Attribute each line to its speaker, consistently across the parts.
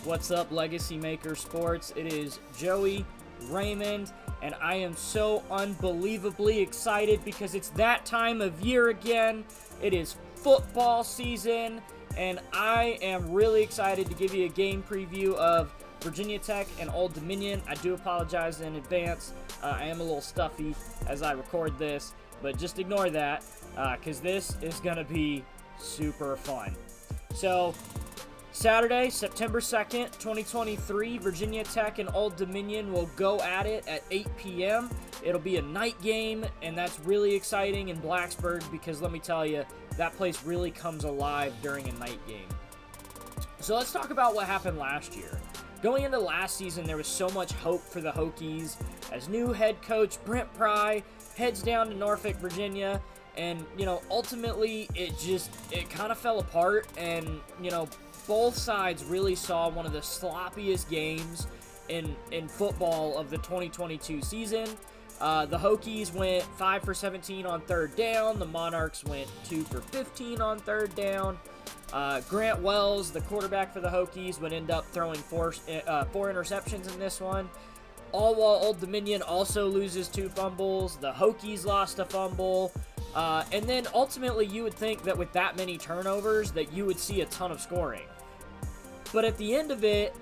Speaker 1: What's up, LegacyMaker Sports? It is Joey, Raymond, and I am so unbelievably excited because it's that time of year again. It is football season, and I am really excited to give you a game preview of Virginia Tech and Old Dominion. I do apologize in advance. I am a little stuffy as I record this, but just ignore that because this is going to be super fun. So, Saturday, September 2nd, 2023, Virginia Tech and Old Dominion will go at it at 8 p.m. It'll be a night game, and that's really exciting in Blacksburg because let me tell you, that place really comes alive during a night game. So let's talk about what happened last year. Going into last season, there was so much hope for the Hokies as new head coach Brent Pry heads down to Norfolk, Virginia, and, ultimately it kind of fell apart, and, both sides really saw one of the sloppiest games in football of the 2022 season. The Hokies went 5 for 17 on third down. The Monarchs went 2 for 15 on third down. Grant Wells, the quarterback for the Hokies, would end up throwing four interceptions in this one. All while Old Dominion also loses 2 fumbles. The Hokies lost a fumble. And then ultimately you would think that with that many turnovers that you would see a ton of scoring. But at the end of it,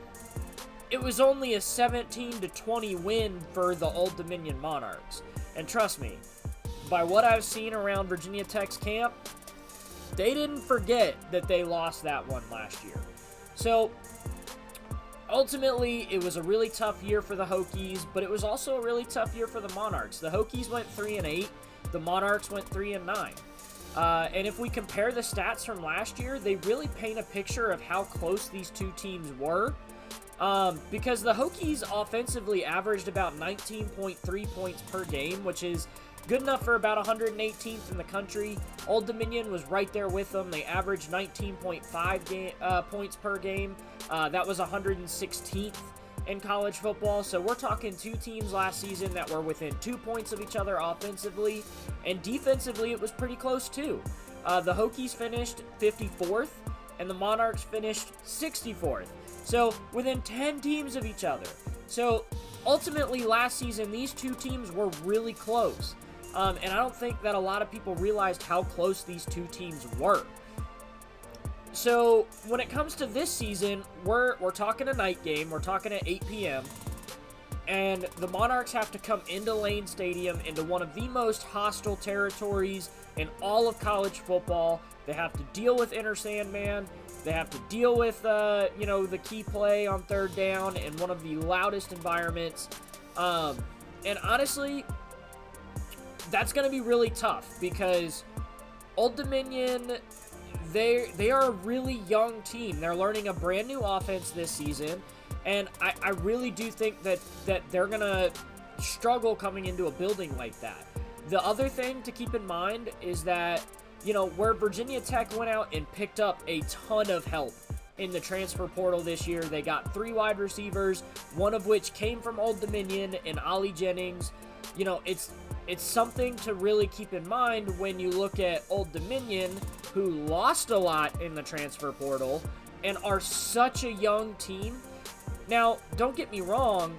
Speaker 1: it was only a 17-20 win for the Old Dominion Monarchs. And trust me, by what I've seen around Virginia Tech's camp, they didn't forget that they lost that one last year. So, ultimately, it was a really tough year for the Hokies, but it was also a really tough year for the Monarchs. The Hokies went 3-8, the Monarchs went 3-9. And if we compare the stats from last year, they really paint a picture of how close these two teams were. Because the Hokies offensively averaged about 19.3 points per game, which is good enough for about 118th in the country. Old Dominion was right there with them. They averaged 19.5 points per game. That was 116th in college football. So we're talking two teams last season that were within 2 points of each other offensively, and defensively it was pretty close too. The Hokies finished 54th, and the Monarchs finished 64th. So within 10 teams of each other. So ultimately last season, these two teams were really close. And I don't think that a lot of people realized how close these two teams were. So when it comes to this season, we're talking a night game. We're talking at 8 p.m. And the Monarchs have to come into Lane Stadium, into one of the most hostile territories in all of college football. They have to deal with Inner Sandman. They have to deal with, the key play on third down in one of the loudest environments. And honestly, that's going to be really tough because Old Dominion, they are a really young team. They're learning a brand new offense this season, and I really do think that they're going to struggle coming into a building like that. The other thing to keep in mind is that, where Virginia Tech went out and picked up a ton of help in the transfer portal this year. They got 3 wide receivers, one of which came from Old Dominion, and Ollie Jennings. It's something to really keep in mind when you look at Old Dominion, who lost a lot in the transfer portal and are such a young team. Now, don't get me wrong,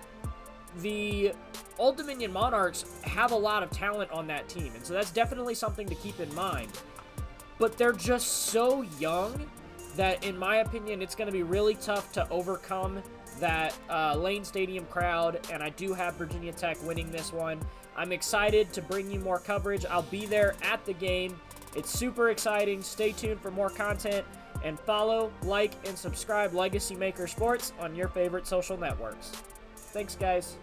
Speaker 1: the Old Dominion Monarchs have a lot of talent on that team, and so that's definitely something to keep in mind. But they're just so young that, in my opinion, it's going to be really tough to overcome that Lane Stadium crowd, and I do have Virginia Tech winning this one. I'm excited to bring you more coverage. I'll be there at the game. It's super exciting. Stay tuned for more content, and follow, like, and subscribe LegacyMaker Sports on your favorite social networks. Thanks, guys.